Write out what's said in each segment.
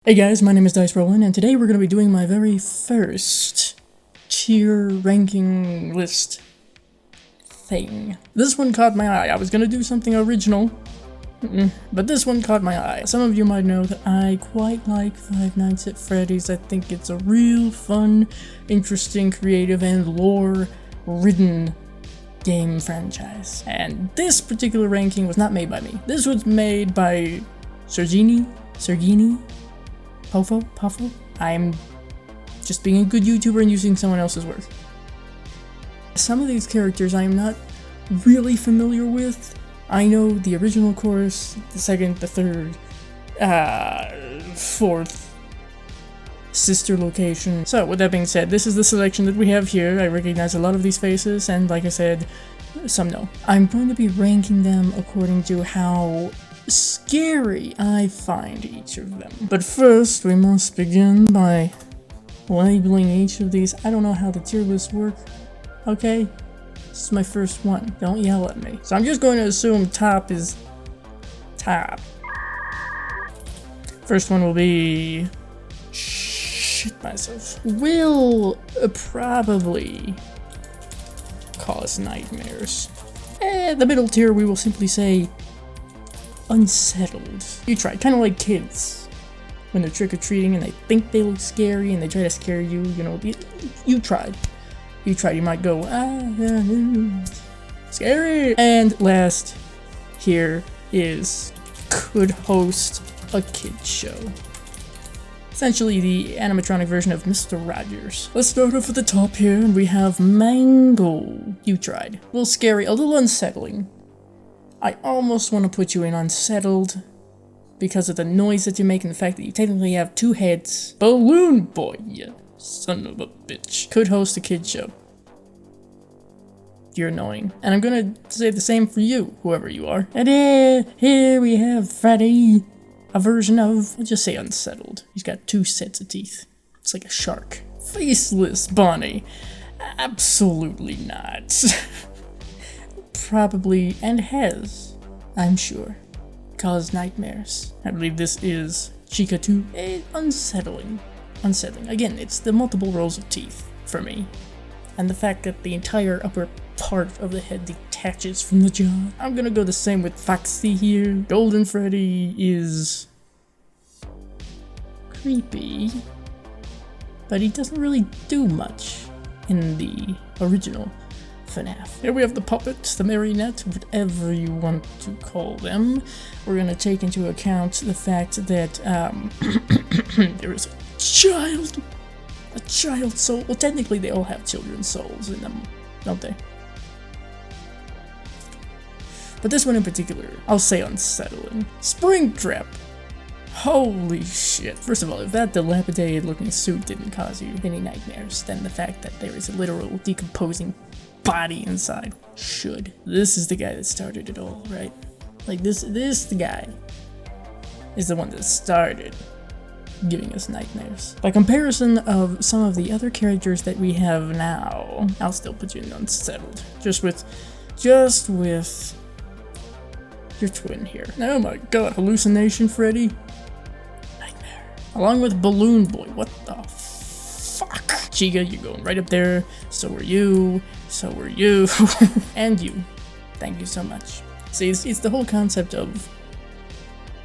Hey guys, my name is Dice Rollin, and today we're going to be doing my very first tier ranking list thing. This one caught my eye. I was going to do something original, but this one caught my eye. Some of you might know that I quite like Five Nights at Freddy's. I think it's a real fun, interesting, creative, and lore-ridden game franchise. And this particular ranking was not made by me. This was made by Sergini? Puffo? I'm just being a good YouTuber and using someone else's work. Some of these characters I am not really familiar with. I know the original chorus, the second, the third, fourth sister location. So with that being said, this is the selection that we have here. I recognize a lot of these faces, and like I said, some no. I'm going to be ranking them according to how scary I find each of them. But first, we must begin by labeling each of these. I don't know how the tier lists work, okay? This is my first one. Don't yell at me. So I'm just going to assume top is top. First one will be... shit myself. Will probably cause nightmares. The middle tier we will simply say unsettled. You try, kind of like kids when they're trick-or-treating and they think they look scary and they try to scare you, you know, you tried, you might go, scary. And last here is could host a kids show. Essentially the animatronic version of Mr. Rogers. Let's start off at the top here, and we have Mangle. You tried. A little scary, a little unsettling. I almost want to put you in unsettled because of the noise that you make and the fact that you technically have two heads. Balloon Boy, you son of a bitch. Could host a kids show. You're annoying. And I'm gonna say the same for you, whoever you are. And here we have Freddy, a version of, I'll just say unsettled. He's got two sets of teeth. It's like a shark. Faceless Bonnie. Absolutely not. Probably, and has, I'm sure, caused nightmares. I believe this is Chica 2. Unsettling. Again, it's the multiple rows of teeth for me, and the fact that the entire upper part of the head detaches from the jaw. I'm gonna go the same with Foxy here. Golden Freddy is creepy, but he doesn't really do much in the original FNAF. Here we have the puppets, the marionette, whatever you want to call them. We're gonna take into account the fact that there is a child soul. Well, technically they all have children's souls in them, don't they? But this one in particular, I'll say unsettling. Springtrap. Holy shit. First of all, if that dilapidated looking suit didn't cause you any nightmares, then the fact that there is a literal decomposing body inside should. This is the guy that started it all, right? Like this the guy is the one that started giving us nightmares. By comparison of some of the other characters that we have now, I'll still put you in unsettled. Just with your twin here. Oh my god, hallucination Freddy. Nightmare. Along with Balloon Boy. What the fuck? Chica, you're going right up there. So are you. And you. Thank you so much. See, it's the whole concept of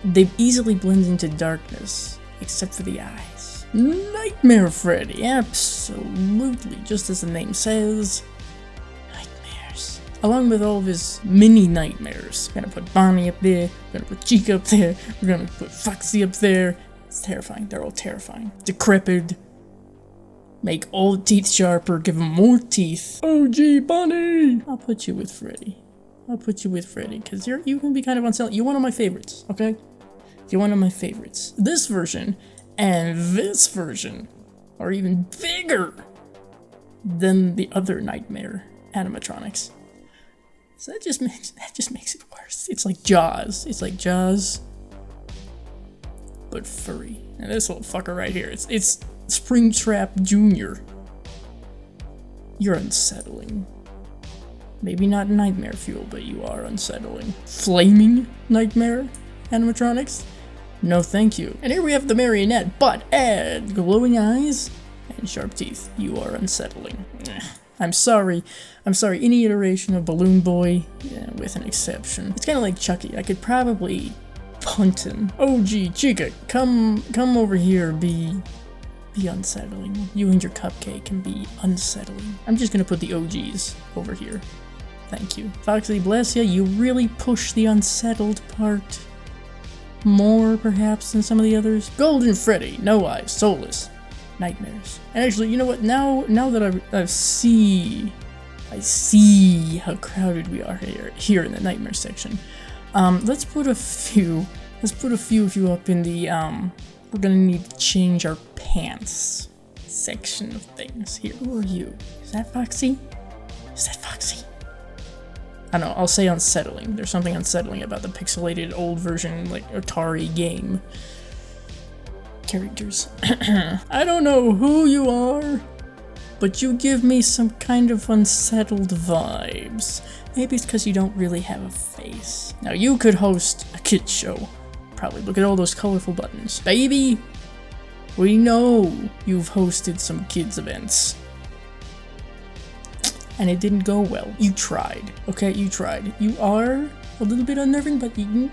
they easily blend into darkness, except for the eyes. Nightmare Freddy, absolutely, just as the name says, nightmares. Along with all of his mini nightmares. We're gonna put Bonnie up there, we're gonna put Chica up there, we're gonna put Foxy up there. It's terrifying, they're all terrifying. Decrepit. Make all the teeth sharper, give them more teeth. Oh gee, Bonnie! I'll put you with Freddy. Because you can be kind of unsettling. You're one of my favorites, okay? You're one of my favorites. This version and this version are even bigger than the other Nightmare animatronics. So that just makes it worse. It's like Jaws. But furry. And this little fucker right here, it's Springtrap Jr. You're unsettling. Maybe not nightmare fuel, but you are unsettling. Flaming Nightmare animatronics? No thank you. And here we have the marionette, but add glowing eyes and sharp teeth. You are unsettling. I'm sorry, any iteration of Balloon Boy, yeah, with an exception. It's kind of like Chucky. I could probably punt him. Oh gee, Chica, come over here, be unsettling. You and your cupcake can be unsettling. I'm just gonna put the OGs over here. Thank you. Foxy, bless ya, you really push the unsettled part more, perhaps, than some of the others. Golden Freddy, no eyes, soulless, nightmares. And actually, you know what, now that I see how crowded we are here in the nightmare section, let's put a few of you up in the, we're gonna need to change our pants section of things here. Who are you? Is that Foxy? Is that Foxy? I don't know, I'll say unsettling. There's something unsettling about the pixelated old version, like, Atari game characters. I don't know who you are, but you give me some kind of unsettled vibes. Maybe it's because you don't really have a face. Now, you could host a kids show. Probably. Look at all those colorful buttons. Baby, we know you've hosted some kids events. And it didn't go well. You tried. Okay, you tried. You are a little bit unnerving, but you...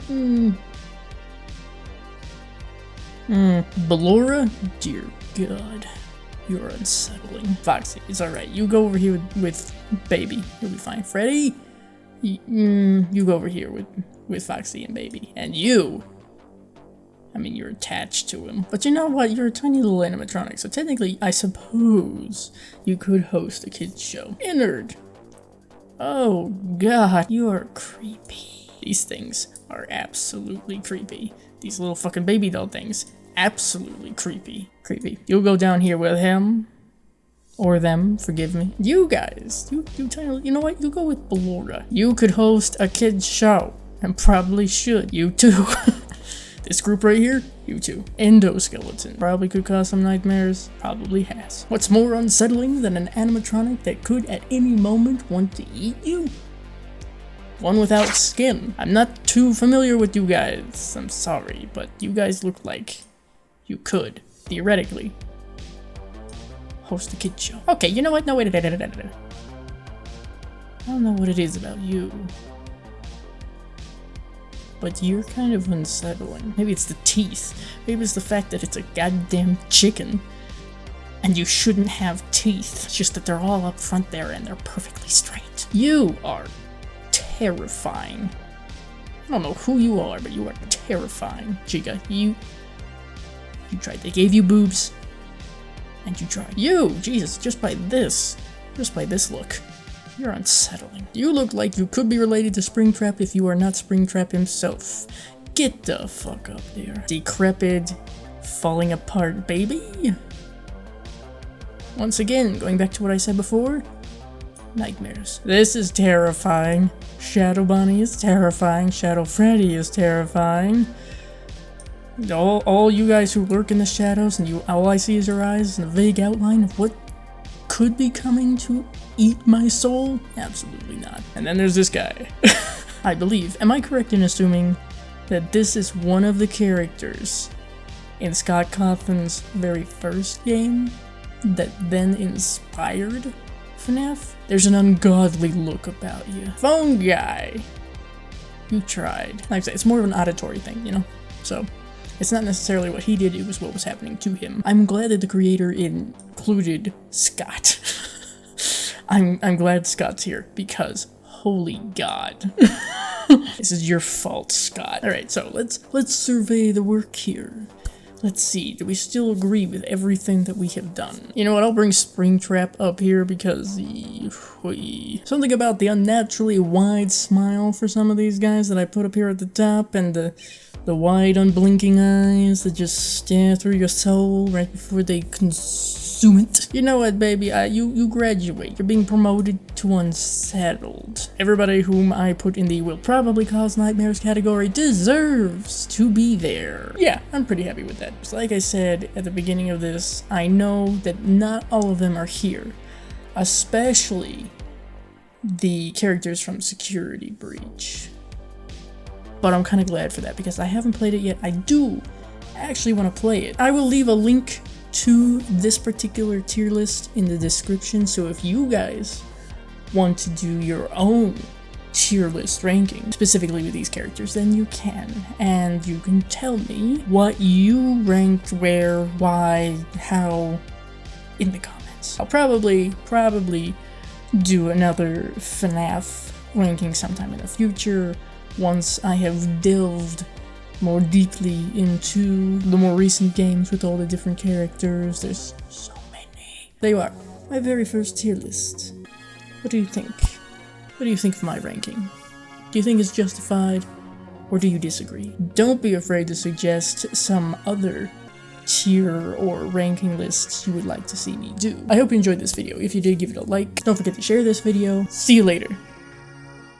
Ballora? Dear God. You're unsettling. Foxy, it's alright. You go over here with Baby. You'll be fine. Freddy? You go over here with Foxy and Baby. And you... I mean, you're attached to him. But you know what? You're a tiny little animatronic, so technically, I suppose you could host a kids show. Innard! Oh, God. You are creepy. These things are absolutely creepy. These little fucking baby doll things. Absolutely creepy. Creepy. You'll go down here with him. Or them, forgive me. You guys. You tiny... You know what? You go with Ballora. You could host a kids show. And probably should. You too. This group right here, you two. Endoskeleton. Probably could cause some nightmares. Probably has. What's more unsettling than an animatronic that could at any moment want to eat you? One without skin. I'm not too familiar with you guys. I'm sorry, but you guys look like you could, theoretically, host a kid show. Okay, you know what? No, wait. I don't know what it is about you. But you're kind of unsettling. Maybe it's the teeth. Maybe it's the fact that it's a goddamn chicken. And you shouldn't have teeth. It's just that they're all up front there and they're perfectly straight. You are terrifying. I don't know who you are, but you are terrifying. Chica, you tried. They gave you boobs. And you tried. You! Jesus, just by this look. You're unsettling. You look like you could be related to Springtrap if you are not Springtrap himself. Get the fuck up there. Decrepit, falling apart baby. Once again, going back to what I said before, nightmares. This is terrifying. Shadow Bonnie is terrifying. Shadow Freddy is terrifying. All you guys who lurk in the shadows and all I see is your eyes and a vague outline of what could be coming to eat my soul? Absolutely not. And then there's this guy. I believe. Am I correct in assuming that this is one of the characters in Scott Cawthon's very first game that then inspired FNAF? There's an ungodly look about you. Phone guy. You tried. Like I say, it's more of an auditory thing, you know? So, it's not necessarily what he did, it was what was happening to him. I'm glad that the creator included Scott. I'm glad Scott's here, because holy God. This is your fault, Scott. Alright, so let's survey the work here. Let's see, do we still agree with everything that we have done? You know what, I'll bring Springtrap up here because something about the unnaturally wide smile for some of these guys that I put up here at the top, and the wide unblinking eyes that just stare through your soul right before they consume it. You know what, baby, you graduate. You're being promoted to unsettled. Everybody whom I put in the will probably cause nightmares category deserves to be there. Yeah, I'm pretty happy with that. So like I said at the beginning of this, I know that not all of them are here, especially the characters from Security Breach. But I'm kind of glad for that because I haven't played it yet. I do actually want to play it. I will leave a link to this particular tier list in the description, so if you guys want to do your own tier list ranking, specifically with these characters, then you can. And you can tell me what you ranked where, why, how, in the comments. I'll probably do another FNAF ranking sometime in the future, once I have delved more deeply into the more recent games with all the different characters. There's so many. There you are, my very first tier list. What do you think? What do you think of my ranking? Do you think it's justified, or do you disagree? Don't be afraid to suggest some other tier or ranking lists you would like to see me do. I hope you enjoyed this video. If you did, give it a like. Don't forget to share this video. See you later.